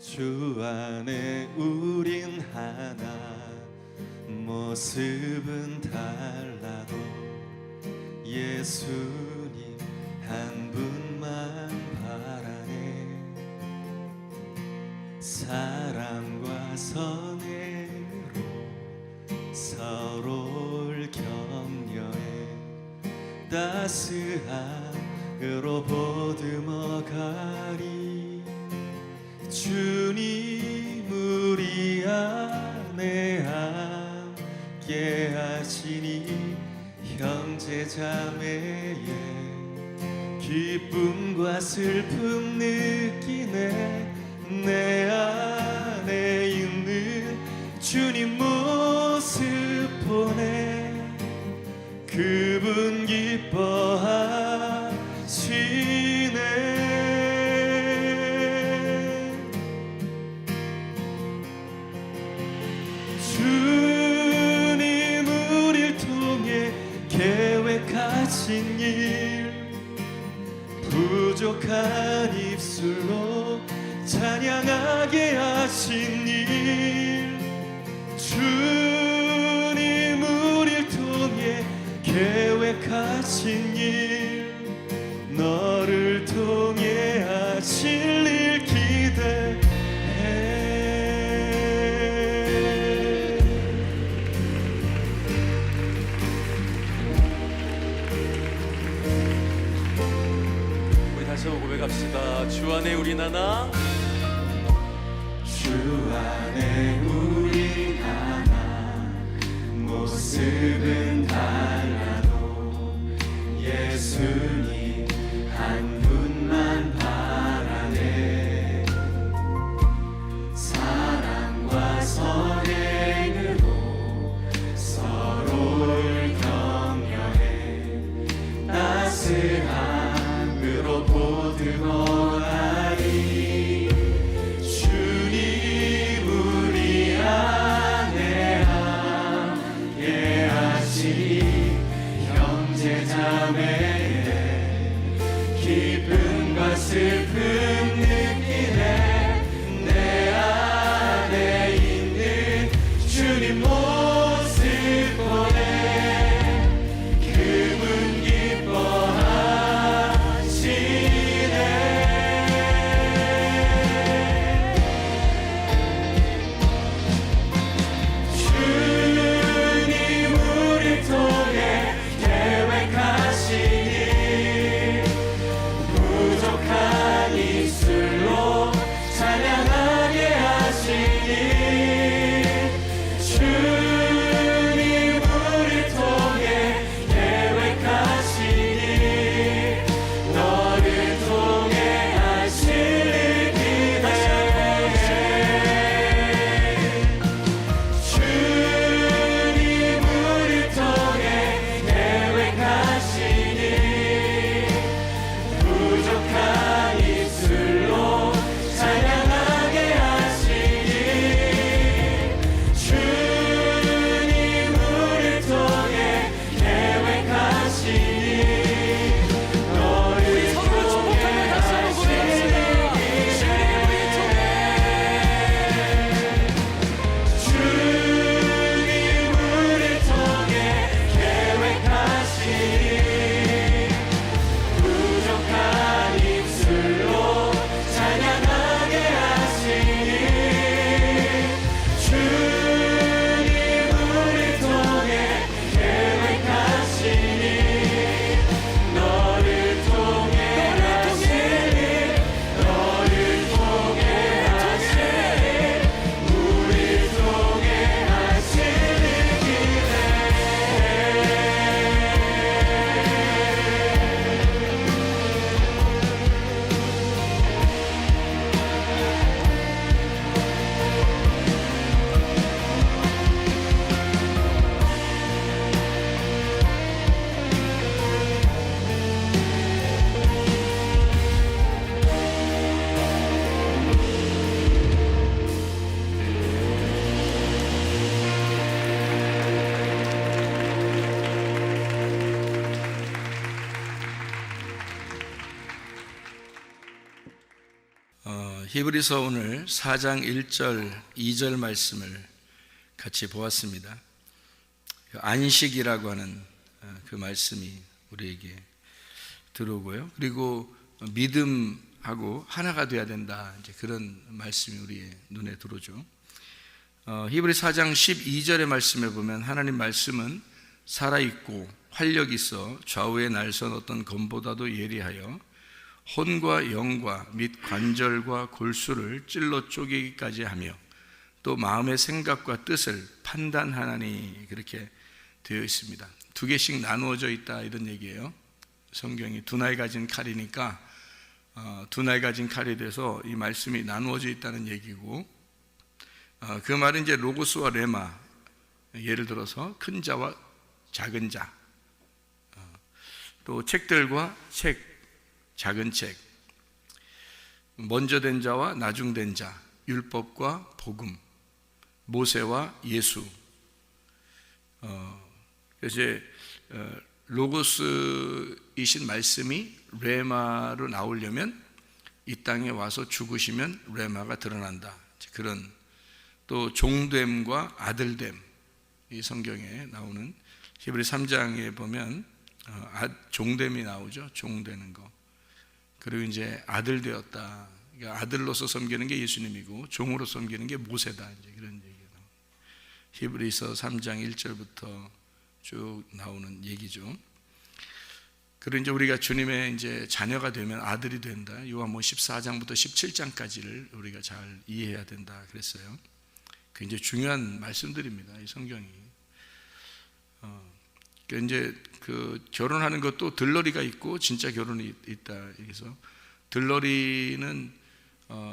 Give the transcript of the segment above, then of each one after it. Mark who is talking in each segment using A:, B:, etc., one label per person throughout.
A: 주 안에 우린 하나, 모습은 달라도 예수님 한 분만 바라네. 사랑과 선애로 서로를 격려해 따스함으로 보듬어가리. 주님 우리 안에 함께 하시니 형제자매의 기쁨과 슬픔 느끼네. 내 안에 있는 주님 모습 보네. 그분 기뻐하시네. 주님 우릴 통해 계획하신 일, 부족한 입술로 찬양하게 하신 일. 주님 우릴 통해 계획하신 일, 너를 통해 하실 일 기대해.
B: 다시 한번 고백합시다. 주 안에 우린 하나,
A: 주 안에 우린 하나, 모습은 달라도 예수님 한 분만 바라네. 사랑과 선행으로 서로를 격려해 따스함으로 보듬어가리. 주님 우리 안에 함께 하시니 형제자매의
C: 히브리서 오늘 4장 1절 2절 말씀을 같이 보았습니다. 안식이라고 하는 그 말씀이 우리에게 들어오고요. 그리고 믿음하고 하나가 되어야 된다, 이제 그런 말씀이 우리의 눈에 들어오죠. 히브리 4장 12절의 말씀에 보면 하나님 말씀은 살아있고 활력이 있어 좌우에 날선 어떤 검보다도 예리하여 혼과 영과 및 관절과 골수를 찔러 쪼개기까지 하며 또 마음의 생각과 뜻을 판단하나니, 그렇게 되어 있습니다. 두 개씩 나누어져 있다, 이런 얘기예요. 성경이 두 날 가진 칼이니까 두 날 가진 칼이 돼서 이 말씀이 나누어져 있다는 얘기고, 그 말은 이제 로고스와 레마, 예를 들어서 큰 자와 작은 자, 또 책들과 책, 작은 책, 먼저 된 자와 나중된 자, 율법과 복음, 모세와 예수. 그래서 로고스이신 말씀이 레마로 나오려면 이 땅에 와서 죽으시면 레마가 드러난다, 그런. 또 종됨과 아들됨, 이 성경에 나오는 히브리 3장에 보면 종됨이 나오죠. 종되는 거. 그리고 이제 아들 되었다. 그러니까 아들로서 섬기는 게 예수님이고 종으로 섬기는 게 모세다, 이제 그런 얘기가 나옵니다. 히브리서 3장 1절부터 쭉 나오는 얘기죠. 그리고 이제 우리가 주님의 이제 자녀가 되면 아들이 된다. 요한복음 14장부터 17장까지를 우리가 잘 이해해야 된다 그랬어요. 굉장히 중요한 말씀들입니다, 이 성경이. 그러니까 이제 그 결혼하는 것도 들러리가 있고 진짜 결혼이 있다. 그래서 들러리는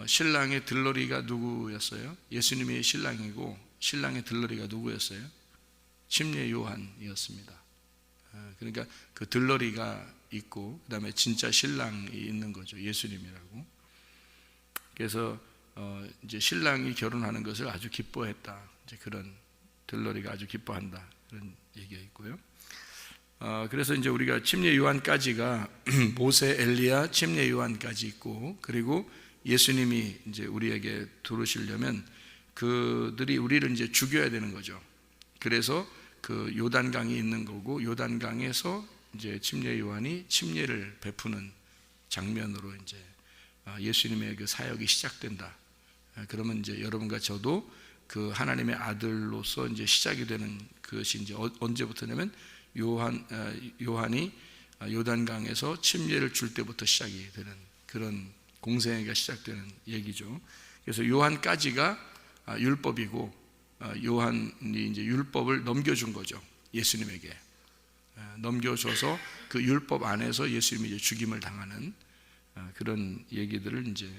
C: 신랑의 들러리가 누구였어요? 예수님이 신랑이고 신랑의 들러리가 누구였어요? 침례 요한이었습니다. 그러니까 그 들러리가 있고 그 다음에 진짜 신랑이 있는 거죠, 예수님이라고. 그래서 이제 신랑이 결혼하는 것을 아주 기뻐했다, 이제 그런, 들러리가 아주 기뻐한다, 그런 얘기가 있고요. 그래서 이제 우리가 침례 요한까지가 모세, 엘리야, 침례 요한까지 있고, 그리고 예수님이 이제 우리에게 들어오시려면 그들이 우리를 이제 죽여야 되는 거죠. 그래서 그 요단강이 있는 거고, 요단강에서 이제 침례 요한이 침례를 베푸는 장면으로 이제 예수님의 그 사역이 시작된다. 그러면 이제 여러분과 저도 그 하나님의 아들로서 이제 시작이 되는 것이 이제 언제부터냐면 요한이 요단강에서 침례를 줄 때부터 시작이 되는, 그런 공생애가 시작되는 얘기죠. 그래서 요한까지가 율법이고, 요한이 이제 율법을 넘겨준 거죠, 예수님에게. 넘겨줘서 그 율법 안에서 예수님이 이제 죽임을 당하는 그런 얘기들을 이제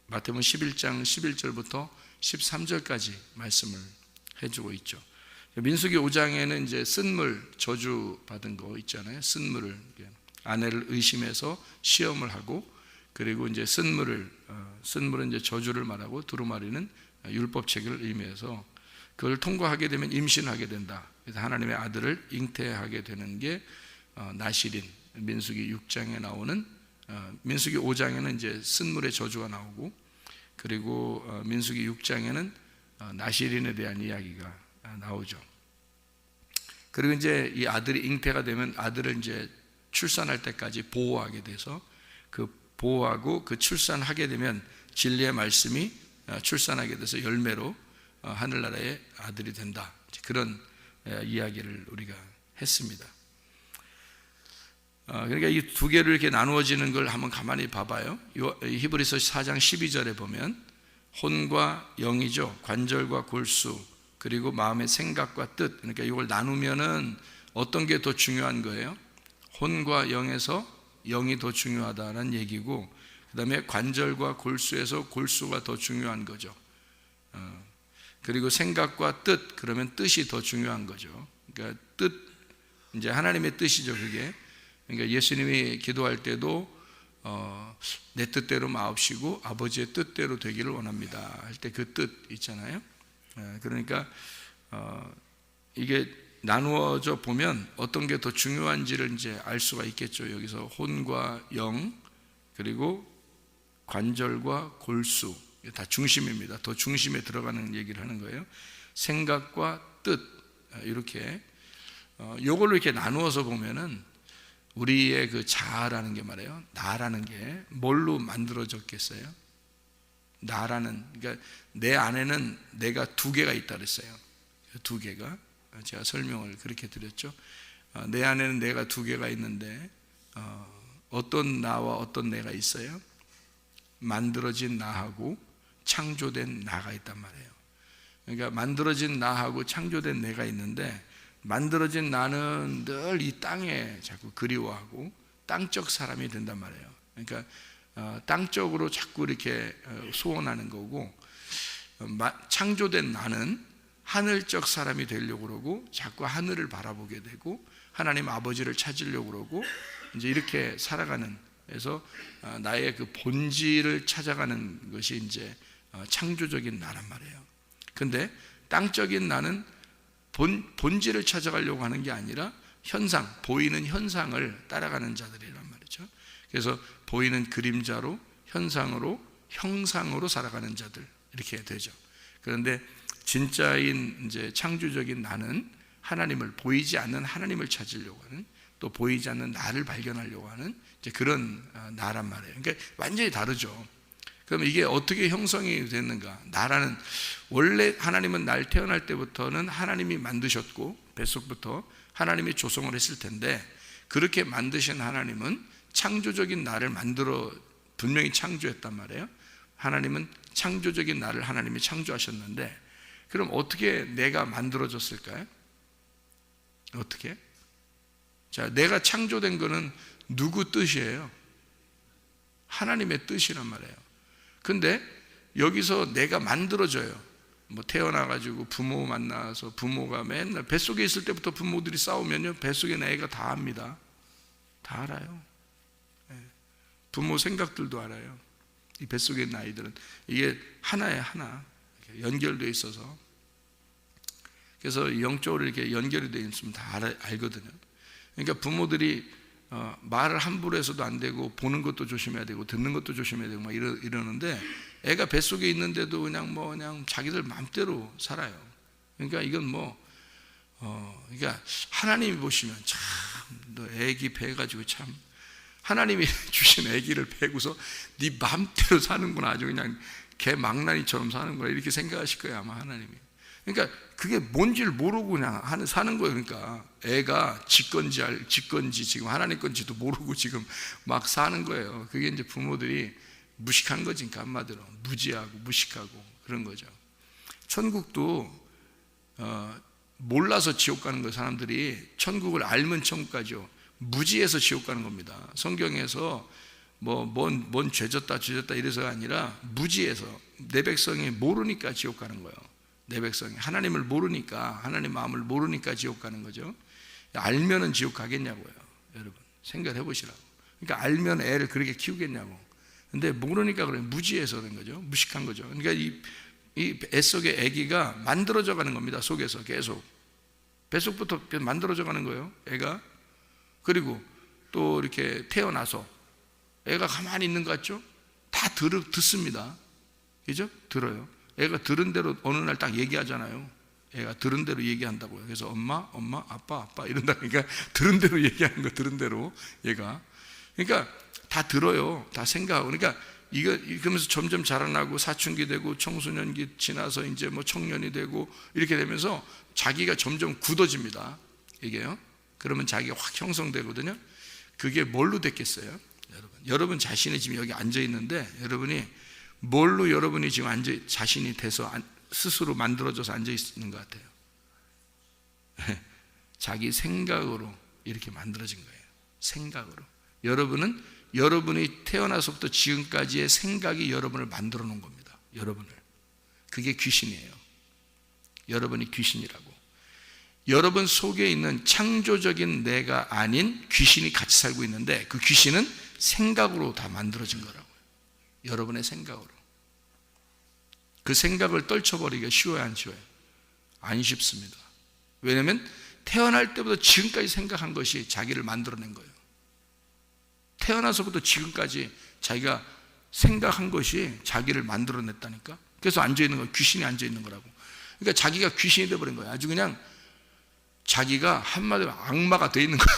C: 마태복음 11장 11절부터 13절까지 말씀을 해주고 있죠. 민수기 5장에는 이제 쓴물 저주 받은 거 있잖아요. 쓴물을, 아내를 의심해서 시험을 하고, 그리고 이제 쓴물은 이제 저주를 말하고 두루마리는 율법책을 의미해서 그걸 통과하게 되면 임신하게 된다. 그래서 하나님의 아들을 잉태하게 되는 게 나실인, 민수기 6장에 나오는, 민수기 5장에는 이제 쓴물의 저주가 나오고, 그리고 민수기 6장에는 나실인에 대한 이야기가 나오죠. 그리고 이제 이 아들이 잉태가 되면 아들을 이제 출산할 때까지 보호하게 돼서, 그 보호하고 그 출산하게 되면 진리의 말씀이 출산하게 돼서 열매로 하늘나라의 아들이 된다. 그런 이야기를 우리가 했습니다. 그러니까 이 두 개로 이렇게 나누어지는 걸 한번 가만히 봐봐요. 히브리서 4장 12절에 보면 혼과 영이죠. 관절과 골수, 그리고 마음의 생각과 뜻. 그러니까 이걸 나누면은 어떤 게 더 중요한 거예요? 혼과 영에서 영이 더 중요하다는 얘기고, 그 다음에 관절과 골수에서 골수가 더 중요한 거죠. 그리고 생각과 뜻, 그러면 뜻이 더 중요한 거죠. 그러니까 뜻, 이제 하나님의 뜻이죠, 그게. 그러니까 예수님이 기도할 때도 내 뜻대로 마옵시고 아버지의 뜻대로 되기를 원합니다 할 때 그 뜻 있잖아요. 그러니까 이게 나누어져 보면 어떤 게 더 중요한지를 이제 알 수가 있겠죠. 여기서 혼과 영, 그리고 관절과 골수, 다 중심입니다. 더 중심에 들어가는 얘기를 하는 거예요. 생각과 뜻, 이렇게 요걸로 이렇게 나누어서 보면은 우리의 그 자아라는 게 말이에요, 나라는 게 뭘로 만들어졌겠어요? 나라는, 그러니까 내 안에는 내가 두 개가 있다 그랬어요. 두 개가, 제가 설명을 그렇게 드렸죠. 내 안에는 내가 두 개가 있는데 어떤 나와 어떤 내가 있어요? 만들어진 나하고 창조된 나가 있단 말이에요. 그러니까 만들어진 나하고 창조된 내가 있는데, 만들어진 나는 늘 이 땅에 자꾸 그리워하고 땅적 사람이 된단 말이에요. 그러니까 땅적으로 자꾸 이렇게 소원하는 거고, 창조된 나는 하늘적 사람이 되려고 그러고 자꾸 하늘을 바라보게 되고 하나님 아버지를 찾으려고 그러고 이제 이렇게 살아가는, 그래서 나의 그 본질을 찾아가는 것이 이제 창조적인 나란 말이에요. 근데 땅적인 나는 본질을 찾아가려고 하는 게 아니라 현상, 보이는 현상을 따라가는 자들이란 말이죠. 그래서 보이는 그림자로, 현상으로, 형상으로 살아가는 자들, 이렇게 되죠. 그런데 진짜인 이제 창조적인 나는 하나님을, 보이지 않는 하나님을 찾으려고 하는, 또 보이지 않는 나를 발견하려고 하는 이제 그런 나란 말이에요. 그러니까 완전히 다르죠. 그럼 이게 어떻게 형성이 됐는가? 나라는, 원래 하나님은 날 태어날 때부터는 하나님이 만드셨고, 뱃속부터 하나님이 조성을 했을 텐데, 그렇게 만드신 하나님은 창조적인 나를 만들어 분명히 창조했단 말이에요. 하나님은 창조적인 나를 하나님이 창조하셨는데, 그럼 어떻게 내가 만들어졌을까요? 어떻게? 자, 내가 창조된 거는 누구 뜻이에요? 하나님의 뜻이란 말이에요. 근데 여기서 내가 만들어져요. 뭐 태어나가지고 부모 만나서, 부모가 맨날 뱃속에 있을 때부터 부모들이 싸우면요, 뱃속에 있는 애가 다 압니다. 다 알아요. 부모 생각들도 알아요. 이 뱃속에 있는 아이들은 이게 하나에 하나 연결되어 있어서, 그래서 영적으로 이렇게 연결이 되어 있으면 다 알거든요. 그러니까 부모들이 말을 함부로 해서도 안 되고, 보는 것도 조심해야 되고, 듣는 것도 조심해야 되고 막 이러는데, 애가 뱃속에 있는데도 그냥 자기들 마음대로 살아요. 그러니까 이건 그러니까 하나님이 보시면 참, 너 애기 베가지고 참, 하나님이 주신 애기를 베고서 네 마음대로 사는구나, 아주 그냥 개 망나니처럼 사는구나, 이렇게 생각하실 거예요 아마 하나님이. 그러니까 그게 뭔지를 모르고 그냥 사는 거예요. 그러니까 애가 지 건지 지금 하나님 건지도 모르고 지금 막 사는 거예요. 그게 이제 부모들이 무식한 거지, 그러니까 한마디로 무지하고 무식하고 그런 거죠. 천국도 몰라서 지옥 가는 거예요. 사람들이 천국을 알면 천국 가죠. 무지해서 지옥 가는 겁니다. 성경에서 뭔 죄졌다 이래서가 아니라, 무지해서, 내 백성이 모르니까 지옥 가는 거예요. 내 백성이 하나님을 모르니까, 하나님 마음을 모르니까 지옥 가는 거죠. 알면은 지옥 가겠냐고요. 여러분 생각해 보시라고. 그러니까 알면 애를 그렇게 키우겠냐고. 근데 모르니까 그래, 무지해서 그런 거죠. 무식한 거죠. 그러니까 이 뱃속의 아기가 만들어져 가는 겁니다. 속에서 계속 뱃속부터 만들어져 가는 거예요, 애가. 그리고 또 이렇게 태어나서 애가 가만히 있는 것 같죠? 다 듣습니다. 그죠? 들어요. 애가 들은 대로 어느 날 딱 얘기하잖아요. 애가 들은 대로 얘기한다고요. 그래서 엄마, 아빠 이런다. 그러니까 들은 대로 얘기하는 거, 들은 대로 얘가. 그러니까 다 들어요. 다 생각하고. 그러니까 이러면서 점점 자라나고 사춘기 되고 청소년기 지나서 이제 뭐 청년이 되고 이렇게 되면서 자기가 점점 굳어집니다. 이게요. 그러면 자기가 확 형성되거든요. 그게 뭘로 됐겠어요? 여러분 자신이 지금 여기 앉아 있는데, 여러분이 뭘로 여러분이 지금 자신이 돼서 스스로 만들어져서 앉아 있는 것 같아요? 자기 생각으로 이렇게 만들어진 거예요. 생각으로. 여러분은 여러분이 태어나서부터 지금까지의 생각이 여러분을 만들어 놓은 겁니다. 여러분을. 그게 귀신이에요. 여러분이 귀신이라고. 여러분 속에 있는 창조적인 내가 아닌 귀신이 같이 살고 있는데, 그 귀신은 생각으로 다 만들어진 거라고요. 여러분의 생각으로. 그 생각을 떨쳐버리기가 쉬워요, 안 쉬워요? 안 쉽습니다. 왜냐하면 태어날 때부터 지금까지 생각한 것이 자기를 만들어낸 거예요. 태어나서부터 지금까지 자기가 생각한 것이 자기를 만들어냈다니까. 그래서 앉아있는 거야. 귀신이 앉아있는 거라고. 그러니까 자기가 귀신이 돼버린 거야. 아주 그냥 자기가 한마디로 악마가 돼 있는 거야.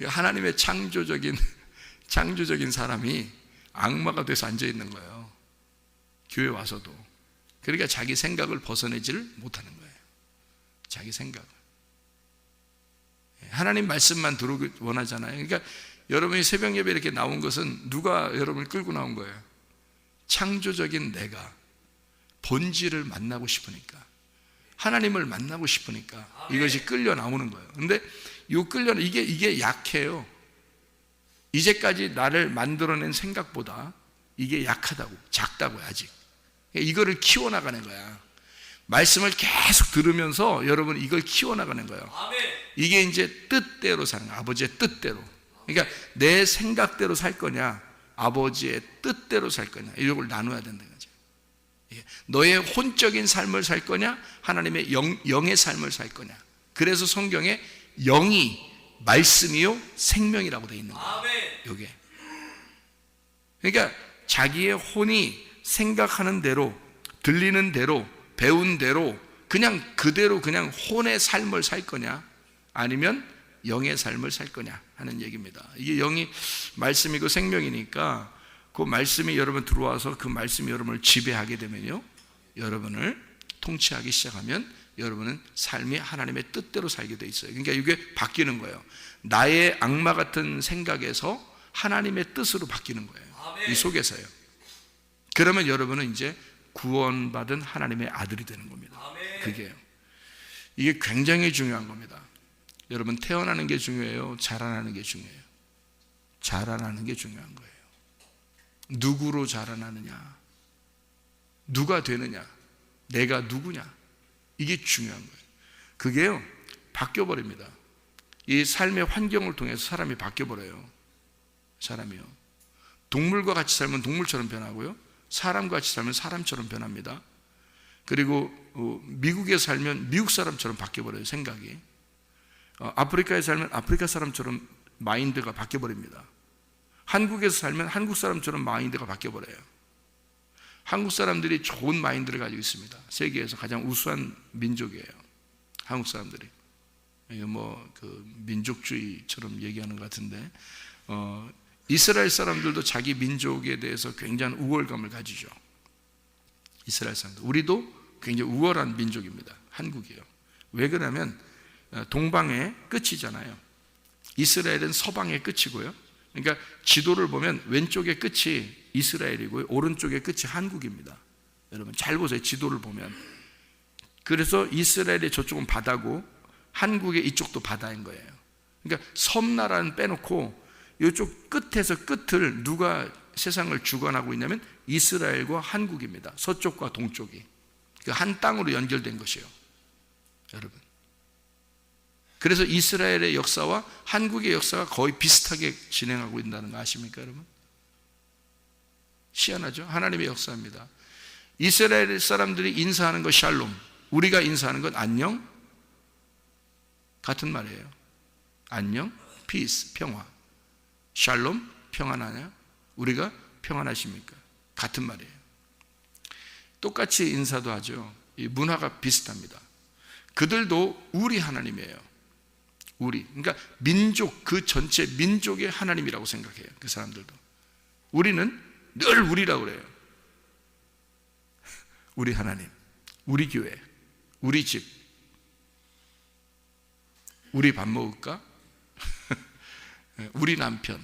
C: 하나님의 창조적인 사람이 악마가 돼서 앉아있는 거예요. 교회 와서도. 그러니까 자기 생각을 벗어내지를 못하는 거예요. 자기 생각을. 하나님 말씀만 들어오기 원하잖아요. 그러니까 여러분이 새벽 예배 이렇게 나온 것은 누가 여러분을 끌고 나온 거예요? 창조적인 내가 본질을 만나고 싶으니까, 하나님을 만나고 싶으니까 이것이 끌려 나오는 거예요. 근데 이게 약해요. 이제까지 나를 만들어낸 생각보다 이게 약하다고, 작다고요. 아직 이거를 키워나가는 거야. 말씀을 계속 들으면서 여러분 이걸 키워나가는 거예요. 이게 이제 뜻대로 사는 거야. 아버지의 뜻대로. 그러니까 내 생각대로 살 거냐, 아버지의 뜻대로 살 거냐, 이걸 나눠야 된다는 거죠. 너의 혼적인 삶을 살 거냐, 하나님의 영의 삶을 살 거냐. 그래서 성경에 영이 말씀이요 생명이라고 되어 있는 거예요. 이게. 그러니까 자기의 혼이 생각하는 대로, 들리는 대로, 배운 대로 그냥 그대로 그냥 혼의 삶을 살 거냐, 아니면 영의 삶을 살 거냐 하는 얘기입니다. 이게 영이 말씀이고 생명이니까 그 말씀이 여러분 들어와서 그 말씀이 여러분을 지배하게 되면요, 여러분을 통치하기 시작하면 여러분은 삶이 하나님의 뜻대로 살게 돼 있어요. 그러니까 이게 바뀌는 거예요. 나의 악마 같은 생각에서 하나님의 뜻으로 바뀌는 거예요. 이 속에서요. 그러면 여러분은 이제 구원받은 하나님의 아들이 되는 겁니다. 그게요. 이게 굉장히 중요한 겁니다. 여러분, 태어나는 게 중요해요? 자라나는 게 중요해요? 자라나는 게 중요한 거예요. 누구로 자라나느냐, 누가 되느냐, 내가 누구냐, 이게 중요한 거예요. 그게요 바뀌어버립니다. 이 삶의 환경을 통해서 사람이 바뀌어버려요. 사람이요, 동물과 같이 살면 동물처럼 변하고요, 사람과 같이 살면 사람처럼 변합니다. 그리고 미국에 살면 미국 사람처럼 바뀌어버려요. 생각이. 아프리카에 살면 아프리카 사람처럼 마인드가 바뀌어버립니다. 한국에서 살면 한국 사람처럼 마인드가 바뀌어버려요. 한국 사람들이 좋은 마인드를 가지고 있습니다. 세계에서 가장 우수한 민족이에요, 한국 사람들이. 이게 그 민족주의처럼 얘기하는 것 같은데, 이스라엘 사람들도 자기 민족에 대해서 굉장한 우월감을 가지죠. 이스라엘 사람들. 우리도 굉장히 우월한 민족입니다. 한국이요. 왜 그러냐면 동방의 끝이잖아요. 이스라엘은 서방의 끝이고요. 그러니까 지도를 보면 왼쪽의 끝이 이스라엘이고요, 오른쪽의 끝이 한국입니다. 여러분 잘 보세요. 지도를 보면. 그래서 이스라엘의 저쪽은 바다고 한국의 이쪽도 바다인 거예요. 그러니까 섬나라는 빼놓고 이쪽 끝에서 끝을 누가 세상을 주관하고 있냐면 이스라엘과 한국입니다. 서쪽과 동쪽이 한 땅으로 연결된 것이에요, 여러분. 그래서 이스라엘의 역사와 한국의 역사가 거의 비슷하게 진행하고 있다는 거 아십니까, 여러분? 희한하죠? 하나님의 역사입니다. 이스라엘 사람들이 인사하는 것 샬롬, 우리가 인사하는 건 안녕, 같은 말이에요. 안녕, 피스, 평화. 샬롬, 평안하냐? 우리가 평안하십니까? 같은 말이에요. 똑같이 인사도 하죠. 이 문화가 비슷합니다. 그들도 우리 하나님이에요. 우리, 그러니까 민족, 그 전체 민족의 하나님이라고 생각해요. 그 사람들도. 우리는 늘 우리라고 그래요. 우리 하나님, 우리 교회, 우리 집, 우리 밥 먹을까? 우리 남편,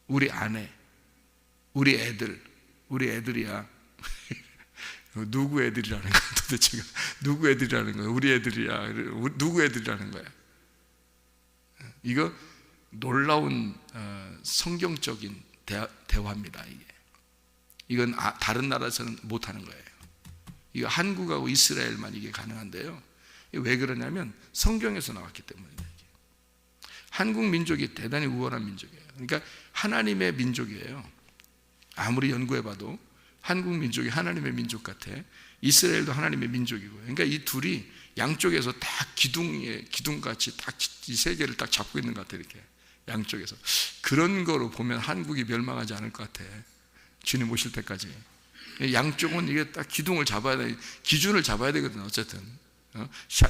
C: 우리 아내, 우리 애들, 우리 애들이야. 누구 애들이라는 거야 도대체가? 누구 애들이라는 거야? 우리 애들이야. 누구 애들이라는 거야? 이거 놀라운 성경적인 대화입니다. 이건 다른 나라에서는 못하는 거예요. 이거 한국하고 이스라엘만 이게 가능한데요. 왜 그러냐면 성경에서 나왔기 때문입니다. 한국 민족이 대단히 우월한 민족이에요. 그러니까 하나님의 민족이에요. 아무리 연구해봐도 한국 민족이 하나님의 민족 같아. 이스라엘도 하나님의 민족이고요. 그러니까 이 둘이 양쪽에서 딱 기둥같이 딱 이 세계를 딱 잡고 있는 것 같아요. 이렇게 양쪽에서. 그런 거로 보면 한국이 멸망하지 않을 것 같아. 주님 오실 때까지. 양쪽은 이게 딱 기둥을 잡아야 돼. 기준을 잡아야 되거든. 어쨌든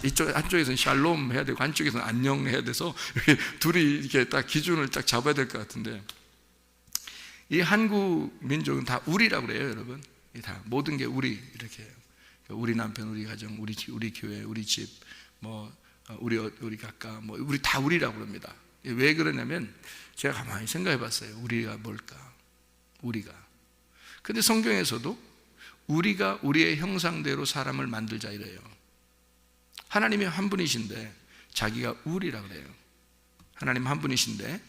C: 이쪽 한쪽에서는 샬롬 해야 되고 한쪽에서는 안녕 해야 돼서 이렇게 둘이 이렇게 딱 기준을 딱 잡아야 될 것 같은데, 이 한국 민족은 다 우리라고 그래요, 여러분. 다 모든 게 우리 이렇게 해요. 우리 남편, 우리 가정, 우리 교회, 우리 집, 뭐 우리 각각, 뭐 우리 다 우리라고 그럽니다. 왜 그러냐면 제가 가만히 생각해봤어요. 우리가 뭘까? 우리가. 근데 성경에서도 우리가 우리의 형상대로 사람을 만들자 이래요. 하나님이 한 분이신데 자기가 우리라 그래요. 하나님 한 분이신데,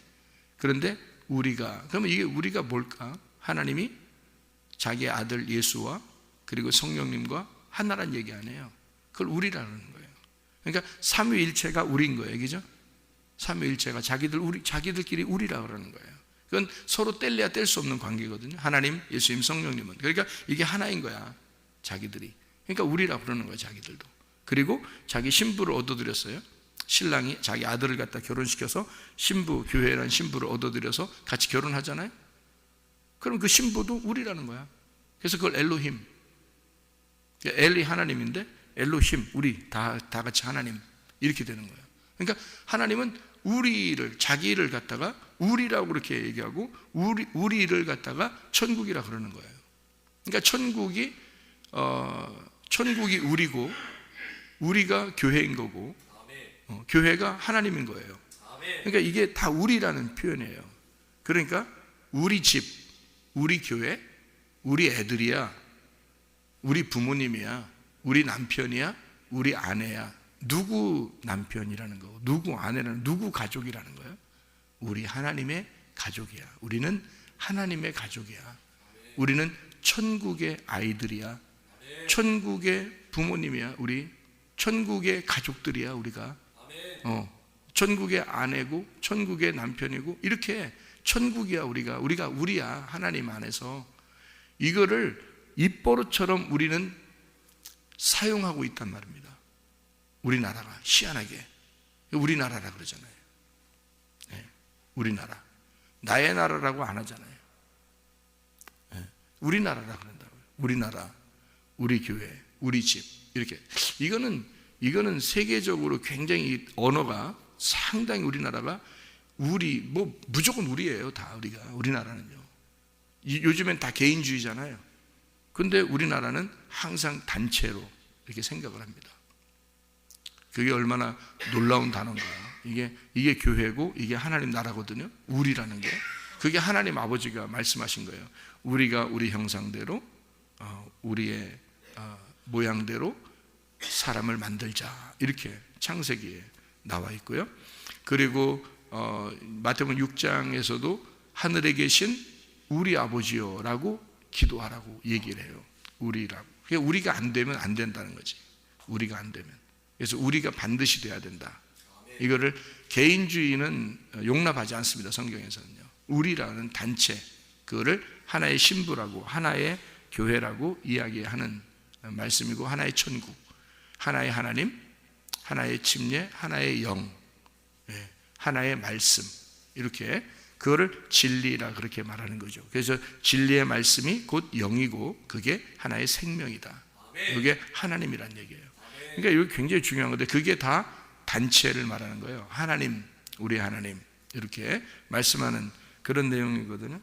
C: 그런데 우리가, 그러면 이게 우리가 뭘까? 하나님이 자기의 아들 예수와 그리고 성령님과 하나란 얘기 아니에요. 그걸 우리라는 거예요. 그러니까 삼위일체가 우리인 거예요, 그죠? 삼위일체가 자기들끼리 우리라 그러는 거예요. 그건 서로 뗄래야 뗄 수 없는 관계거든요. 하나님, 예수님, 성령님은. 그러니까 이게 하나인 거야, 자기들이. 그러니까 우리라 그러는 거예요, 자기들도. 그리고 자기 신부를 얻어들였어요. 신랑이 자기 아들을 갖다 결혼시켜서 신부, 교회라는 신부를 얻어들여서 같이 결혼하잖아요. 그럼 그 신부도 우리라는 거야. 그래서 그걸 엘로힘, 엘리 하나님인데 엘로힘, 우리 다 같이 하나님, 이렇게 되는 거예요. 그러니까 하나님은 우리를, 자기를 갖다가 우리라고 그렇게 얘기하고 우리를 갖다가 천국이라 그러는 거예요. 그러니까 천국이 우리고 우리가 교회인 거고 교회가 하나님인 거예요. 그러니까 이게 다 우리라는 표현이에요. 그러니까 우리 집, 우리 교회, 우리 애들이야, 우리 부모님이야, 우리 남편이야, 우리 아내야. 누구 남편이라는 거고 누구 아내라는, 누구 가족이라는 거예요? 우리 하나님의 가족이야. 우리는 하나님의 가족이야. 우리는 천국의 아이들이야. 천국의 부모님이야. 우리 천국의 가족들이야. 우리가 천국의 아내고 천국의 남편이고 이렇게 천국이야. 우리가 우리야. 하나님 안에서. 이거를 입버릇처럼 우리는 사용하고 있단 말입니다. 우리나라가 희한하게 우리나라라 그러잖아요. 네, 우리나라. 나의 나라라고 안 하잖아요. 네, 우리나라라 그런다고요. 우리나라, 우리 교회, 우리 집, 이렇게. 이거는 세계적으로 굉장히 언어가 상당히, 우리나라가 무조건 우리예요. 다 우리나라는요. 요즘엔 다 개인주의잖아요. 근데 우리나라는 항상 단체로 이렇게 생각을 합니다. 그게 얼마나 놀라운 단어인가. 이게 교회고 이게 하나님 나라거든요. 우리라는 게. 그게 하나님 아버지가 말씀하신 거예요. 우리가 우리 형상대로 우리의 모양대로 사람을 만들자. 이렇게 창세기에 나와 있고요. 그리고 마태복음 6장에서도 하늘에 계신 우리 아버지요라고 기도하라고 얘기를 해요. 우리라고. 그러니까 우리가 안 되면 안 된다는 거지. 우리가 안 되면. 그래서 우리가 반드시 돼야 된다. 이거를 개인주의는 용납하지 않습니다. 성경에서는요. 우리라는 단체, 그거를 하나의 신부라고, 하나의 교회라고 이야기하는 말씀이고, 하나의 천국, 하나의 하나님, 하나의 침례, 하나의 영, 하나의 말씀, 이렇게 그거를 진리라 그렇게 말하는 거죠. 그래서 진리의 말씀이 곧 영이고 그게 하나의 생명이다. 그게 하나님이란 얘기예요. 그러니까 이거 굉장히 중요한 건데, 그게 다 단체를 말하는 거예요. 하나님, 우리 하나님, 이렇게 말씀하는 그런 내용이거든요.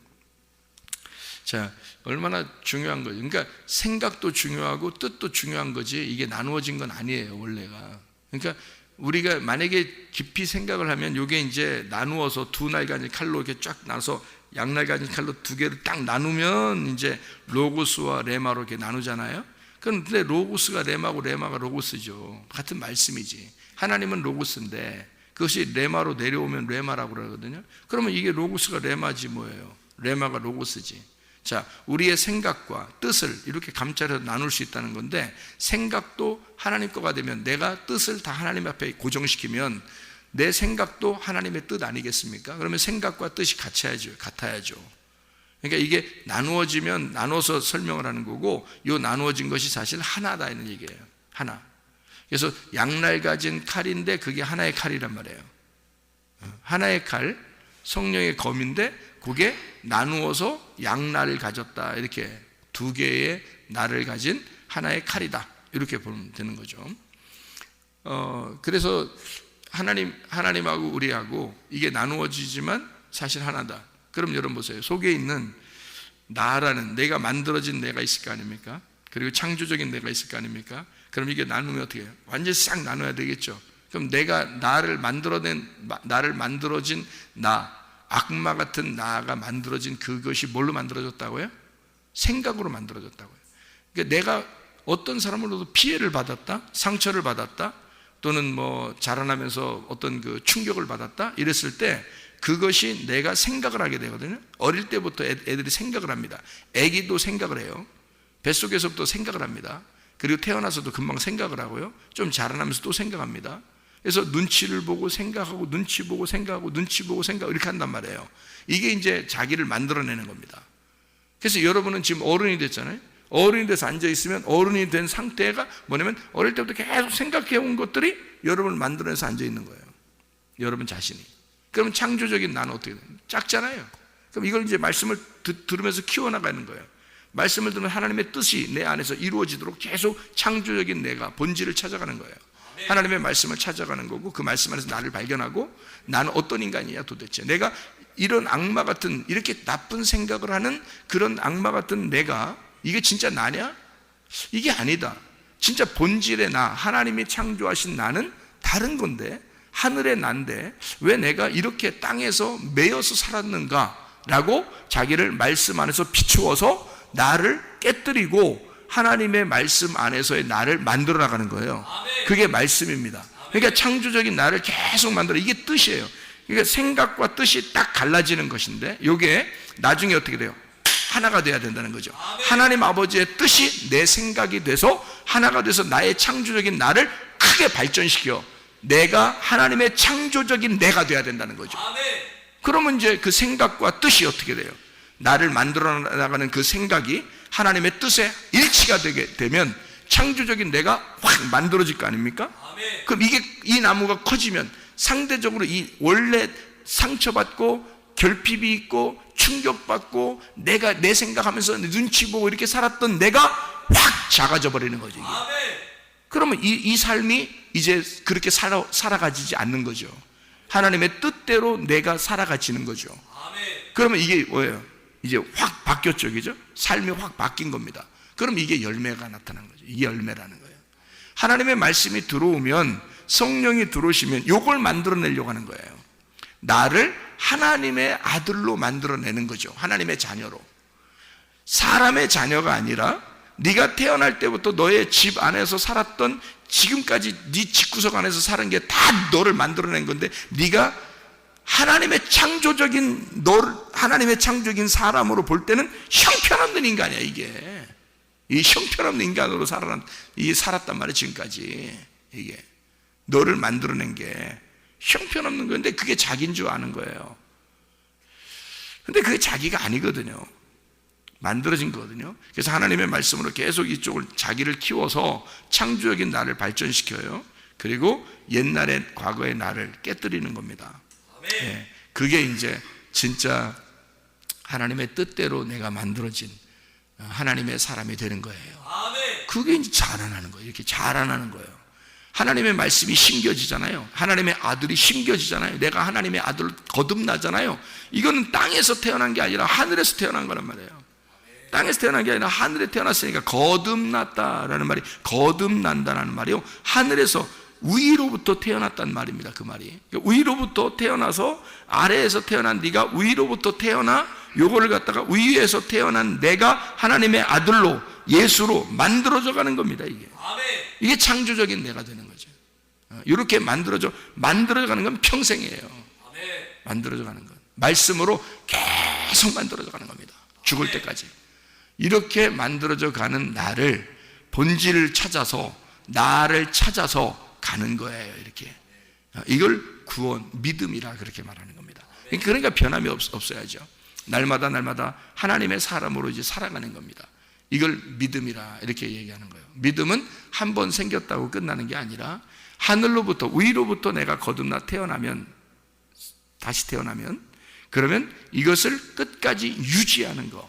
C: 자, 얼마나 중요한 거죠. 그러니까 생각도 중요하고 뜻도 중요한 거지, 이게 나누어진 건 아니에요, 원래가. 그러니까 우리가 만약에 깊이 생각을 하면 이게 이제 나누어서 두 날간의 칼로 이렇게 쫙 나눠서 양날간의 칼로 두 개를 딱 나누면 이제 로고스와 레마로 이렇게 나누잖아요. 그런데 로고스가 레마고 레마가 로고스죠. 같은 말씀이지. 하나님은 로고스인데 그것이 레마로 내려오면 레마라고 그러거든요. 그러면 이게 로고스가 레마지 뭐예요? 레마가 로고스지. 자, 우리의 생각과 뜻을 이렇게 감찰해서 나눌 수 있다는 건데, 생각도 하나님 거가 되면, 내가 뜻을 다 하나님 앞에 고정시키면 내 생각도 하나님의 뜻 아니겠습니까? 그러면 생각과 뜻이 같아야죠. 그러니까 이게 나누어지면 나눠서 설명을 하는 거고, 이 나누어진 것이 사실 하나다 이런 얘기예요. 하나. 그래서 양날 가진 칼인데 그게 하나의 칼이란 말이에요. 하나의 칼, 성령의 검인데 그게 나누어서 양날을 가졌다. 이렇게 두 개의 날을 가진 하나의 칼이다. 이렇게 보면 되는 거죠. 그래서 하나님하고 우리하고 이게 나누어지지만 사실 하나다. 그럼 여러분 보세요. 속에 있는 나라는 내가 만들어진 내가 있을 거 아닙니까? 그리고 창조적인 내가 있을 거 아닙니까? 그럼 이게 나누면 어떻게 해요? 완전히 싹 나눠야 되겠죠. 그럼 내가 나를 만들어진 나, 악마 같은 나가 만들어진 그것이 뭘로 만들어졌다고요? 생각으로 만들어졌다고요. 그러니까 내가 어떤 사람으로도 피해를 받았다, 상처를 받았다, 또는 뭐 자라나면서 어떤 그 충격을 받았다 이랬을 때 그것이 내가 생각을 하게 되거든요. 어릴 때부터 애들이 생각을 합니다. 애기도 생각을 해요. 뱃속에서부터 생각을 합니다. 그리고 태어나서도 금방 생각을 하고요. 좀 자라나면서 또 생각합니다. 그래서 눈치를 보고 생각하고 눈치 보고 생각하고 눈치 보고 생각하고 이렇게 한단 말이에요. 이게 이제 자기를 만들어내는 겁니다. 그래서 여러분은 지금 어른이 됐잖아요. 어른이 돼서 앉아있으면 어른이 된 상태가 뭐냐면 어릴 때부터 계속 생각해온 것들이 여러분을 만들어내서 앉아있는 거예요. 여러분 자신이. 그러면 창조적인 나는 어떻게 돼요? 작잖아요. 그럼 이걸 이제 말씀을 들으면서 키워나가는 거예요. 말씀을 들으면 하나님의 뜻이 내 안에서 이루어지도록 계속 창조적인 내가 본질을 찾아가는 거예요. 하나님의 말씀을 찾아가는 거고 그 말씀 안에서 나를 발견하고 나는 어떤 인간이야 도대체. 내가 이런 악마 같은 이렇게 나쁜 생각을 하는 그런 악마 같은 내가 이게 진짜 나냐? 이게 아니다. 진짜 본질의 나, 하나님이 창조하신 나는 다른 건데 하늘의 난데 왜 내가 이렇게 땅에서 매여서 살았는가라고 자기를 말씀 안에서 비추어서 나를 깨뜨리고 하나님의 말씀 안에서의 나를 만들어 나가는 거예요. 그게 말씀입니다. 그러니까 창조적인 나를 계속 만들어. 이게 뜻이에요. 그러니까 생각과 뜻이 딱 갈라지는 것인데 이게 나중에 어떻게 돼요? 하나가 돼야 된다는 거죠. 하나님 아버지의 뜻이 내 생각이 돼서 하나가 돼서 나의 창조적인 나를 크게 발전시켜 내가 하나님의 창조적인 내가 돼야 된다는 거죠. 그러면 이제 그 생각과 뜻이 어떻게 돼요? 나를 만들어 나가는 그 생각이 하나님의 뜻에 일치가 되게 되면 창조적인 내가 확 만들어질 거 아닙니까? 그럼 이 나무가 커지면 상대적으로 이 원래 상처받고 결핍이 있고 충격받고 내가 내 생각하면서 눈치 보고 이렇게 살았던 내가 확 작아져 버리는 거죠. 이게. 그러면 이 삶이 이제 그렇게 살아가지지 않는 거죠. 하나님의 뜻대로 내가 살아가지는 거죠. 그러면 이게 뭐예요? 이제 확 바뀌었죠, 그죠? 삶이 확 바뀐 겁니다. 그럼 이게 열매가 나타난 거죠. 이게 열매라는 거예요. 하나님의 말씀이 들어오면 성령이 들어오시면 이걸 만들어내려고 하는 거예요. 나를 하나님의 아들로 만들어내는 거죠. 하나님의 자녀로. 사람의 자녀가 아니라 네가 태어날 때부터 너의 집 안에서 살았던 지금까지 네 집구석 안에서 사는 게 다 너를 만들어낸 건데 네가 하나님의 창조적인 하나님의 창조적인 사람으로 볼 때는 형편없는 인간이야. 이게 이 형편없는 인간으로 살았단 말이야. 지금까지 이게 너를 만들어낸 게 형편없는 건데 그게 자기인 줄 아는 거예요. 근데 그게 자기가 아니거든요. 만들어진 거거든요. 그래서 하나님의 말씀으로 계속 이쪽을 자기를 키워서 창조적인 나를 발전시켜요. 그리고 옛날의 과거의 나를 깨뜨리는 겁니다. 네, 그게 이제 진짜 하나님의 뜻대로 내가 만들어진 하나님의 사람이 되는 거예요. 그게 이제 자라나는 거예요. 이렇게 자라나는 거예요. 하나님의 말씀이 심겨지잖아요. 하나님의 아들이 심겨지잖아요. 내가 하나님의 아들로 거듭나잖아요. 이거는 땅에서 태어난 게 아니라 하늘에서 태어난 거란 말이에요. 땅에서 태어난 게 아니라 하늘에 태어났으니까 거듭났다라는 말이 거듭난다라는 말이요. 하늘에서 위로부터 태어났단 말입니다. 그 말이. 위로부터 태어나서 아래에서 태어난 네가 위로부터 태어나 요거를 갖다가 위에서 태어난 내가 하나님의 아들로 예수로 만들어져 가는 겁니다. 이게 창조적인 내가 되는 거죠. 이렇게 만들어져 가는 건 평생이에요. 만들어져 가는 건 말씀으로 계속 만들어져 가는 겁니다. 죽을 때까지. 이렇게 만들어져 가는 나를 본질을 찾아서 나를 찾아서 가는 거예요. 이렇게 이걸 구원, 믿음이라 그렇게 말하는 겁니다. 그러니까 변함이 없어야죠. 날마다 하나님의 사람으로 이제 살아가는 겁니다. 이걸 믿음이라 이렇게 얘기하는 거예요. 믿음은 한 번 생겼다고 끝나는 게 아니라 하늘로부터 위로부터 내가 거듭나 다시 태어나면 그러면 이것을 끝까지 유지하는 거,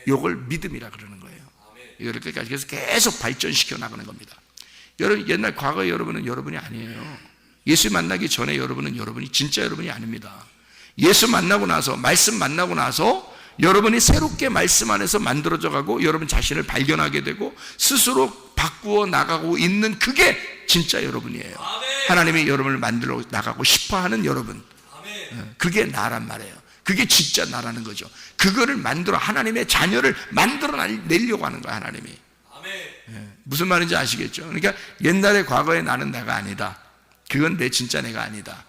C: 이걸 믿음이라 그러는 거예요. 이거를 끝까지 그래서 계속 발전시켜 나가는 겁니다. 여러분, 옛날 과거의 여러분은 여러분이 아니에요. 예수 만나기 전에 여러분은 여러분이 진짜 여러분이 아닙니다. 예수 만나고 나서, 말씀 만나고 나서 여러분이 새롭게 말씀 안에서 만들어져 가고 여러분 자신을 발견하게 되고 스스로 바꾸어 나가고 있는, 그게 진짜 여러분이에요. 하나님이 여러분을 만들어 나가고 싶어 하는 여러분, 그게 나란 말이에요. 그게 진짜 나라는 거죠. 그거를 만들어, 하나님의 자녀를 만들어 내려고 하는 거야, 하나님이. 무슨 말인지 아시겠죠? 그러니까 옛날에 과거에 나는 내가 아니다, 그건 내 진짜 내가 아니다.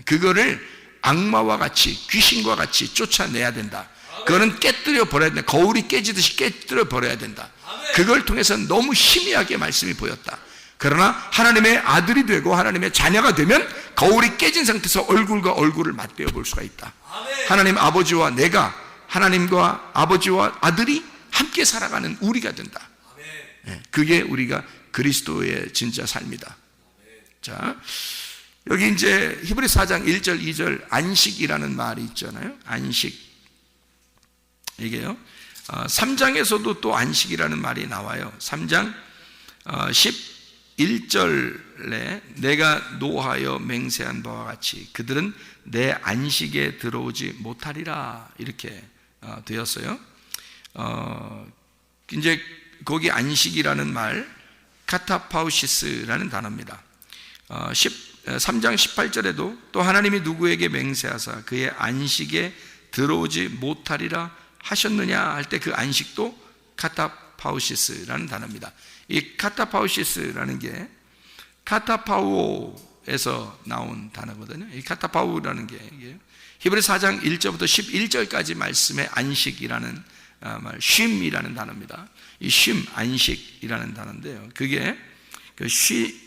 C: 그거를 악마와 같이, 귀신과 같이 쫓아내야 된다. 그거는 깨뜨려 버려야 된다. 거울이 깨지듯이 깨뜨려 버려야 된다. 그걸 통해서 너무 희미하게 말씀이 보였다. 그러나 하나님의 아들이 되고 하나님의 자녀가 되면 거울이 깨진 상태에서 얼굴과 얼굴을 맞대어 볼 수가 있다. 하나님 아버지와 내가, 하나님과 아버지와 아들이 함께 살아가는 우리가 된다. 그게 우리가 그리스도의 진짜 삶이다. 자, 여기 이제 히브리서 4장 1절 2절 안식이라는 말이 있잖아요. 안식. 이게요, 3장에서도 또 안식이라는 말이 나와요. 3장 11절에 내가 노하여 맹세한 바와 같이 그들은 내 안식에 들어오지 못하리라, 이렇게 되었어요. 이제 거기 안식이라는 말, 카타파우시스라는 단어입니다. 3장 18절에도 또 하나님이 누구에게 맹세하사 그의 안식에 들어오지 못하리라 하셨느냐 할 때 그 안식도 카타파우시스라는 단어입니다. 이 카타파우시스라는 게 카타파우에서 나온 단어거든요. 이 카타파우라는 게 히브리 4장 1절부터 11절까지 말씀의 안식이라는 말, 쉼이라는 단어입니다. 이 쉼, 안식이라는 단어인데요, 그게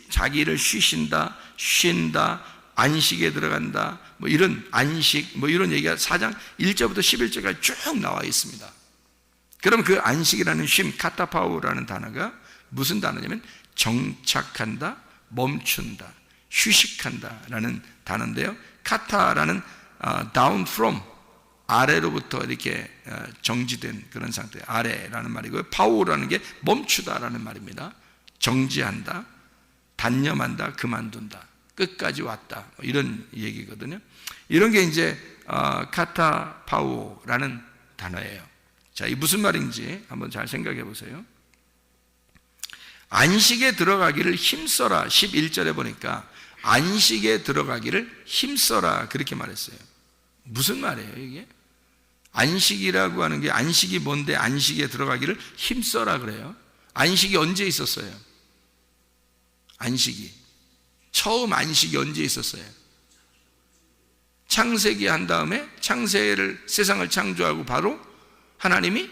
C: 자기를 쉬신다, 쉰다, 안식에 들어간다, 뭐 이런 안식, 뭐 이런 얘기가 4장 1절부터 11절까지 쭉 나와 있습니다. 그럼 그 안식이라는 쉼, 카타파우라는 단어가 무슨 단어냐면 정착한다, 멈춘다, 휴식한다 라는 단어인데요, 카타라는 down from, 아래로부터 이렇게 정지된 그런 상태, 아래라는 말이고요, 파우라는 게 멈추다라는 말입니다. 정지한다, 단념한다, 그만둔다, 끝까지 왔다, 이런 얘기거든요. 이런 게 이제 카타파우라는 단어예요. 자, 이 무슨 말인지 한번 잘 생각해 보세요. 안식에 들어가기를 힘써라, 11절에 보니까 안식에 들어가기를 힘써라, 그렇게 말했어요. 무슨 말이에요 이게? 안식이라고 하는 게, 안식이 뭔데 안식에 들어가기를 힘써라 그래요? 안식이 언제 있었어요? 안식이 처음 안식이 언제 있었어요? 창세기 한 다음에, 창세를, 세상을 창조하고 바로 하나님이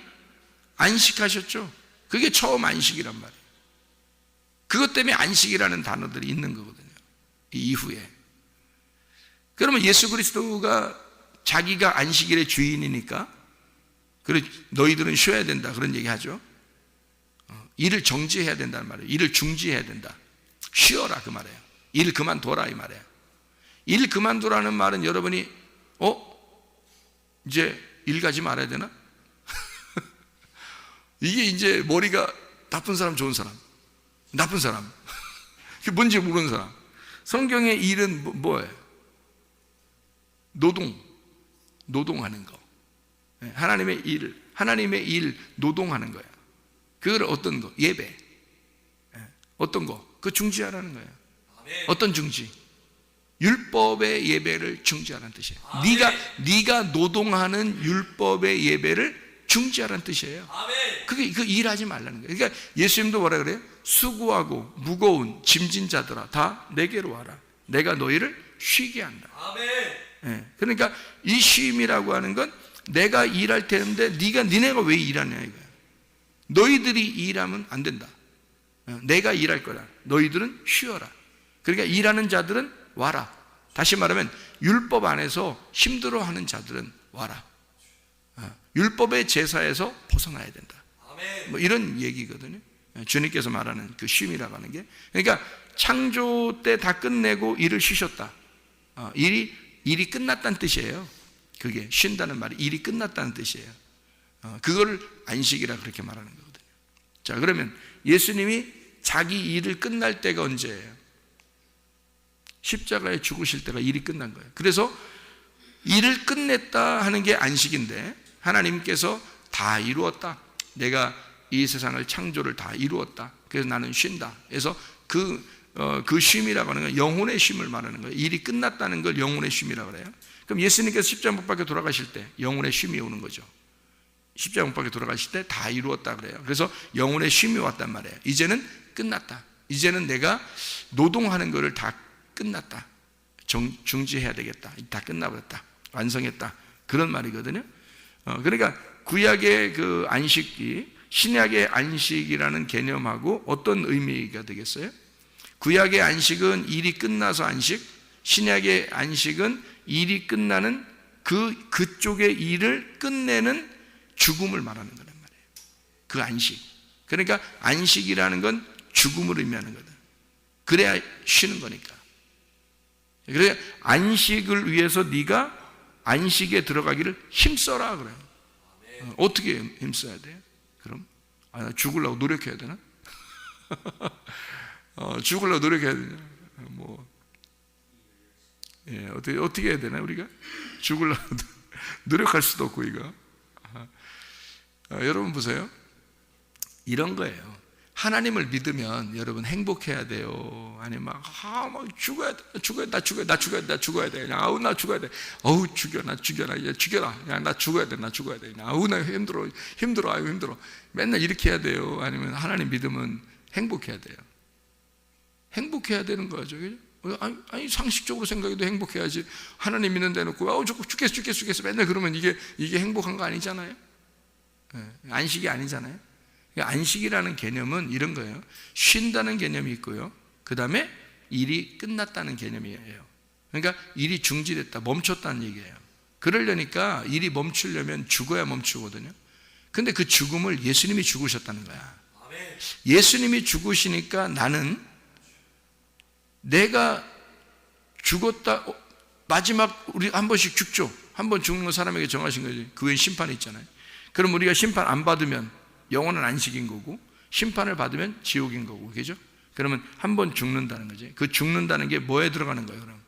C: 안식하셨죠. 그게 처음 안식이란 말이에요. 그것 때문에 안식이라는 단어들이 있는 거거든요, 이 이후에. 그러면 예수 그리스도가 자기가 안식일의 주인이니까, 그래 너희들은 쉬어야 된다, 그런 얘기 하죠. 일을 정지해야 된다는 말이에요. 일을 중지해야 된다. 쉬어라, 그 말이에요. 일 그만둬라, 이 말이에요. 일 그만두라는 말은 여러분이 이제 일 가지 말아야 되나? 이게 이제 머리가 나쁜 사람, 좋은 사람, 나쁜 사람, 그게 뭔지 모르는 사람. 성경의 일은 뭐예요? 노동하는 거. 하나님의 일 노동하는 거야. 그걸 어떤 거? 예배. 어떤 거? 그 중지하라는 거예요. 어떤 중지? 율법의 예배를 중지하라는 뜻이에요. 네가 노동하는 율법의 예배를 중지하라는 뜻이에요. 그게 그 일하지 말라는 거예요. 그러니까 예수님도 뭐라 그래요? 수고하고 무거운 짐진 자들아 다 내게로 와라. 내가 너희를 쉬게 한다. 그러니까 이 쉼이라고 하는 건 내가 일할 텐데 니네가 왜 일하냐 이거야. 너희들이 일하면 안 된다. 내가 일할 거라. 너희들은 쉬어라. 그러니까 일하는 자들은 와라. 다시 말하면 율법 안에서 힘들어하는 자들은 와라. 율법의 제사에서 벗어나야 된다. 뭐 이런 얘기거든요. 주님께서 말하는 그 쉼이라고 하는 게, 그러니까 창조 때 다 끝내고 일을 쉬셨다. 일이 끝났다는 뜻이에요. 그게 쉰다는 말이 일이 끝났다는 뜻이에요. 그걸 안식이라 그렇게 말하는 거거든요. 자, 그러면 예수님이 자기 일을 끝날 때가 언제예요? 십자가에 죽으실 때가 일이 끝난 거예요. 그래서 일을 끝냈다 하는 게 안식인데 하나님께서 다 이루었다. 내가 이 세상을 창조를 다 이루었다. 그래서 나는 쉰다. 그래서 그 쉼이라고 하는 건 영혼의 쉼을 말하는 거예요. 일이 끝났다는 걸 영혼의 쉼이라고 그래요. 그럼 예수님께서 십자가 못 박혀 돌아가실 때 영혼의 쉼이 오는 거죠. 십자가 못 박혀 돌아가실 때 다 이루었다 그래요. 그래서 영혼의 쉼이 왔단 말이에요. 이제는 끝났다. 이제는 내가 노동하는 거를 다 끝났다. 중지해야 되겠다. 다 끝나버렸다. 완성했다. 그런 말이거든요. 그러니까 구약의 그 안식이 신약의 안식이라는 개념하고 어떤 의미가 되겠어요? 구약의 안식은 일이 끝나서 안식, 신약의 안식은 일이 끝나는 그쪽의 일을 끝내는 죽음을 말하는 거란 말이에요. 그 안식. 그러니까 안식이라는 건 죽음을 의미하는 거다. 그래야 쉬는 거니까. 그래서 안식을 위해서 네가 안식에 들어가기를 힘써라 그래요. 어떻게 힘써야 돼요? 그럼 나 죽으려고 노력해야 되나? 죽으려고 노력해야 되냐? 어떻게 해야 되나 우리가? 죽으려고 노력할 수도 없고 이거. 여러분 보세요. 이런 거예요. 하나님을 믿으면 여러분 행복해야 돼요. 아니면 막 죽어야 돼, 나 죽어야 돼. 아우 나 죽어야 돼. 어우 죽여라, 나 죽어야 돼, 아우 나 힘들어, 아유 힘들어. 맨날 이렇게 해야 돼요. 아니면 하나님 믿으면 행복해야 돼요. 행복해야 되는 거죠. 아니 상식적으로 생각해도 행복해야지. 하나님 믿는 데 놓고 아우 죽겠어 맨날 그러면 이게 행복한 거 아니잖아요. 안식이 아니잖아요. 안식이라는 개념은 이런 거예요. 쉰다는 개념이 있고요. 그 다음에 일이 끝났다는 개념이에요. 그러니까 일이 중지됐다, 멈췄다는 얘기예요. 그러려니까 일이 멈추려면 죽어야 멈추거든요. 근데 그 죽음을 예수님이 죽으셨다는 거야. 예수님이 죽으시니까 나는 내가 죽었다, 마지막 우리 한 번씩 죽죠. 한 번 죽는 건 사람에게 정하신 거지. 그 외엔 심판이 있잖아요. 그럼 우리가 심판 안 받으면 영원한 안식인 거고, 심판을 받으면 지옥인 거고, 그죠? 그러면 한 번 죽는다는 거지. 그 죽는다는 게 뭐에 들어가는 거예요, 그럼?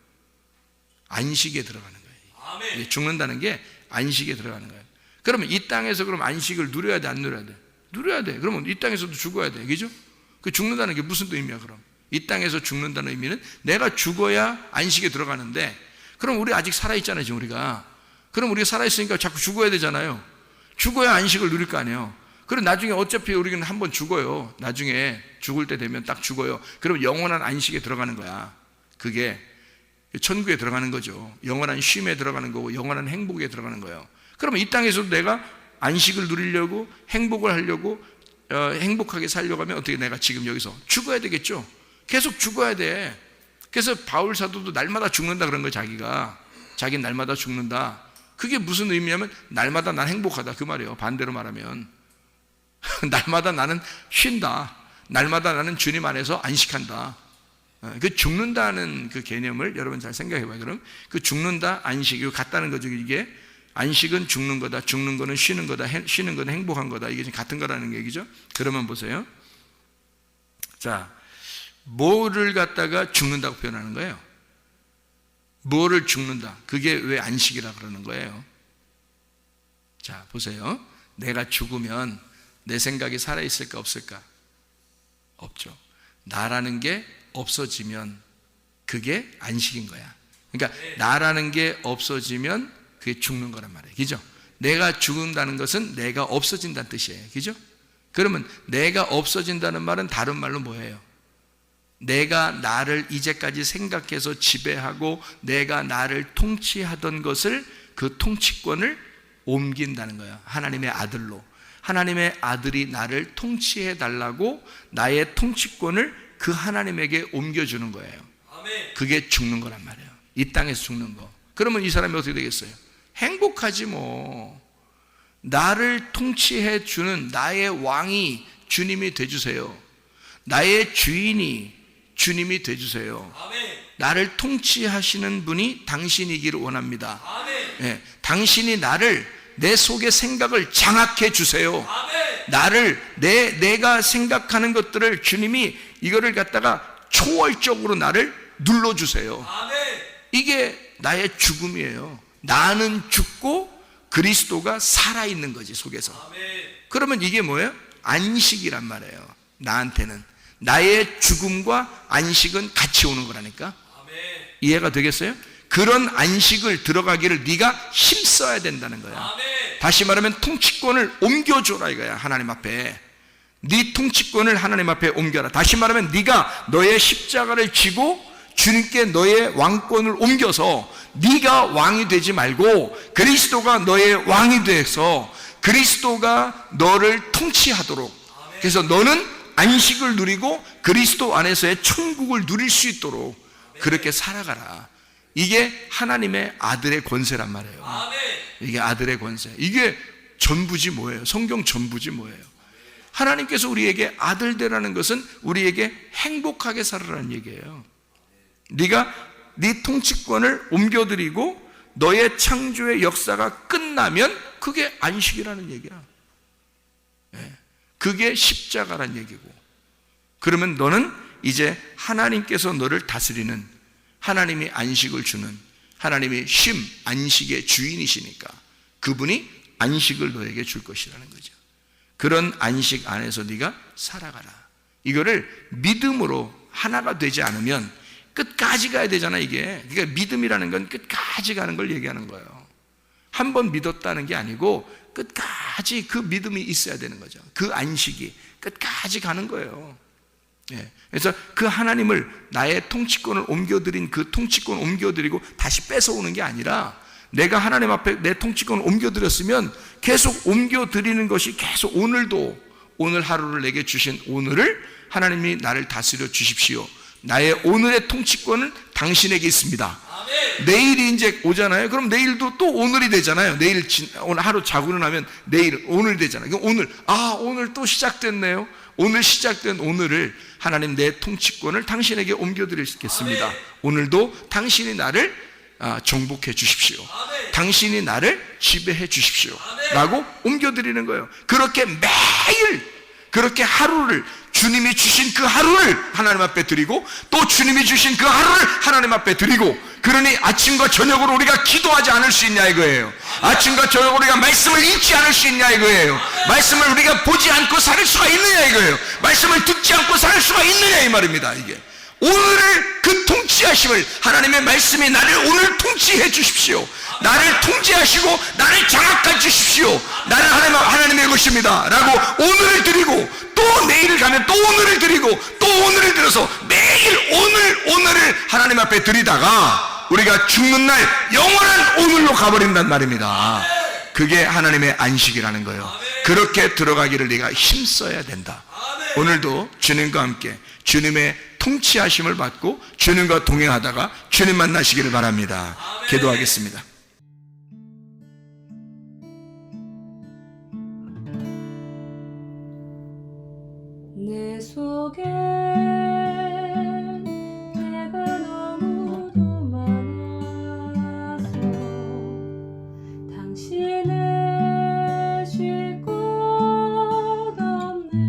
C: 안식에 들어가는 거예요. 아멘. 죽는다는 게 안식에 들어가는 거예요. 그러면 이 땅에서 그럼 안식을 누려야 돼, 안 누려야 돼? 누려야 돼. 그러면 이 땅에서도 죽어야 돼, 그죠? 그 죽는다는 게 무슨 의미야, 그럼? 이 땅에서 죽는다는 의미는 내가 죽어야 안식에 들어가는데, 그럼 우리 아직 살아있잖아요, 지금 우리가. 그럼 우리가 살아있으니까 자꾸 죽어야 되잖아요. 죽어야 안식을 누릴 거 아니에요. 그럼 나중에 어차피 우리는 한번 죽어요. 나중에 죽을 때 되면 딱 죽어요. 그럼 영원한 안식에 들어가는 거야. 그게 천국에 들어가는 거죠. 영원한 쉼에 들어가는 거고 영원한 행복에 들어가는 거예요. 그러면 이 땅에서도 내가 안식을 누리려고 행복을 하려고 행복하게 살려고 하면 어떻게 내가 지금 여기서 죽어야 되겠죠. 계속 죽어야 돼. 그래서 바울 사도도 날마다 죽는다 그런 거예요. 자기는 날마다 죽는다. 그게 무슨 의미냐면 날마다 난 행복하다 그 말이에요. 반대로 말하면 날마다 나는 쉰다. 날마다 나는 주님 안에서 안식한다. 그 죽는다는 그 개념을 여러분 잘 생각해 봐요. 그럼 그 죽는다, 안식, 이거 같다는 거죠. 이게 안식은 죽는 거다, 죽는 거는 쉬는 거다, 쉬는 거는 행복한 거다. 이게 같은 거라는 얘기죠. 그러면 보세요. 자, 뭐를 갖다가 죽는다고 표현하는 거예요? 뭐를 죽는다? 그게 왜 안식이라 그러는 거예요? 자, 보세요. 내가 죽으면 내 생각이 살아있을까 없을까? 없죠. 나라는 게 없어지면 그게 안식인 거야. 그러니까 나라는 게 없어지면 그게 죽는 거란 말이에요. 그죠? 내가 죽는다는 것은 내가 없어진다는 뜻이에요. 그죠? 그러면 내가 없어진다는 말은 다른 말로 뭐예요? 내가 나를 이제까지 생각해서 지배하고 내가 나를 통치하던 것을 그 통치권을 옮긴다는 거예요. 하나님의 아들로. 하나님의 아들이 나를 통치해 달라고 나의 통치권을 그 하나님에게 옮겨주는 거예요. 그게 죽는 거란 말이에요. 이 땅에서 죽는 거. 그러면 이 사람이 어떻게 되겠어요? 행복하지 뭐. 나를 통치해 주는 나의 왕이 주님이 돼주세요. 나의 주인이 주님이 돼주세요. 나를 통치하시는 분이 당신이기를 원합니다. 당신이 나를 내 속의 생각을 장악해 주세요. 나를 내가 생각하는 것들을 주님이 이거를 갖다가 초월적으로 나를 눌러주세요. 이게 나의 죽음이에요. 나는 죽고 그리스도가 살아있는 거지 속에서. 그러면 이게 뭐예요? 안식이란 말이에요. 나한테는 나의 죽음과 안식은 같이 오는 거라니까. 이해가 되겠어요? 그런 안식을 들어가기를 네가 힘써야 된다는 거야. 다시 말하면 통치권을 옮겨줘라 이거야. 하나님 앞에 네 통치권을 하나님 앞에 옮겨라. 다시 말하면 네가 너의 십자가를 지고 주님께 너의 왕권을 옮겨서 네가 왕이 되지 말고 그리스도가 너의 왕이 돼서 그리스도가 너를 통치하도록, 그래서 너는 안식을 누리고 그리스도 안에서의 천국을 누릴 수 있도록 그렇게 살아가라. 이게 하나님의 아들의 권세란 말이에요. 이게 아들의 권세. 이게 전부지 뭐예요? 성경 전부지 뭐예요? 하나님께서 우리에게 아들 되라는 것은 우리에게 행복하게 살아라는 얘기예요. 네가 네 통치권을 옮겨드리고 너의 창조의 역사가 끝나면 그게 안식이라는 얘기야. 그게 십자가란 얘기고. 그러면 너는 이제 하나님께서 너를 다스리는, 하나님이 안식을 주는, 하나님이 쉼, 안식의 주인이시니까 그분이 안식을 너에게 줄 것이라는 거죠. 그런 안식 안에서 네가 살아가라. 이거를 믿음으로 하나가 되지 않으면 끝까지 가야 되잖아 이게. 그러니까 믿음이라는 건 끝까지 가는 걸 얘기하는 거예요. 한 번 믿었다는 게 아니고 끝까지 그 믿음이 있어야 되는 거죠. 그 안식이 끝까지 가는 거예요. 그래서 그 하나님을, 나의 통치권을 옮겨드린 그 통치권을 옮겨드리고 다시 뺏어오는 게 아니라, 내가 하나님 앞에 내 통치권을 옮겨드렸으면 계속 옮겨드리는 것이 계속 오늘도, 오늘 하루를 내게 주신 오늘을 하나님이 나를 다스려 주십시오. 나의 오늘의 통치권은 당신에게 있습니다. 내일이 이제 오잖아요. 그럼 내일도 또 오늘이 되잖아요. 오늘 하루 자고 일어나면 내일, 오늘 되잖아요. 그럼 오늘 또 시작됐네요. 오늘 시작된 오늘을 하나님, 내 통치권을 당신에게 옮겨드리겠습니다. 오늘도 당신이 나를 정복해 주십시오. 당신이 나를 지배해 주십시오. 라고 옮겨드리는 거예요. 그렇게 매일, 그렇게 하루를, 주님이 주신 그 하루를 하나님 앞에 드리고, 또 주님이 주신 그 하루를 하나님 앞에 드리고, 그러니 아침과 저녁으로 우리가 기도하지 않을 수 있냐 이거예요. 아침과 저녁으로 우리가 말씀을 읽지 않을 수 있냐 이거예요. 말씀을 우리가 보지 않고 살 수가 있느냐 이거예요. 말씀을 듣지 않고 살 수가 있느냐 이 말입니다. 이게 오늘을 그 통치하심을, 하나님의 말씀이 나를 오늘 통치해 주십시오. 나를 통제하시고 나를 장악해 주십시오. 나는 하나님의 것입니다 라고 오늘을 드리고, 또 내일을 가면 또 오늘을 드리고, 또 오늘을 들어서 매일 오늘을 하나님 앞에 드리다가 우리가 죽는 날 영원한 오늘로 가버린단 말입니다. 그게 하나님의 안식이라는 거예요. 그렇게 들어가기를 네가 힘써야 된다. 오늘도 주님과 함께 주님의 통치하심을 받고 주님과 동행하다가 주님 만나시기를 바랍니다. 기도하겠습니다.
D: 내 속에 내가 너무도 많아서 당신을 쉴 곳 없네.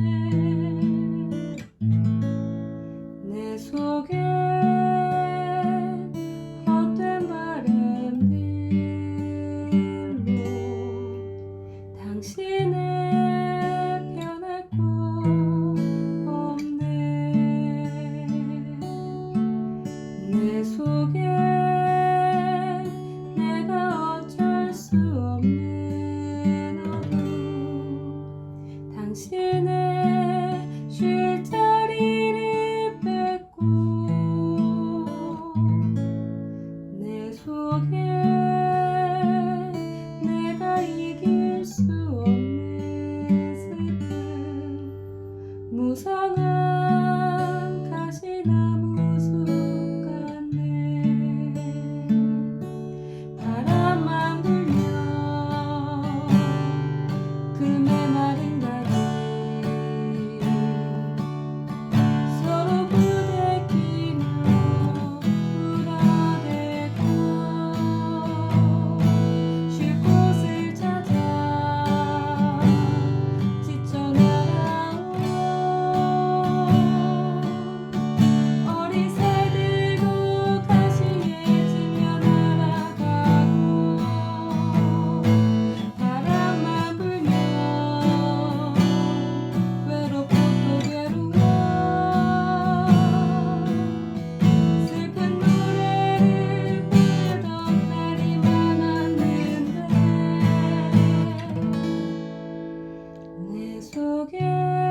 D: 내 속에 헛된 바램들로 당신의 편할 곳 내 속에 내가 어쩔 수 없는 어둠, 당신의 쉴 자리를 뺏고 내 속에 내가 이길 수 없는 슬픔, 무성한 가시나무 바람만 불면 그 메마른 가지 내 속에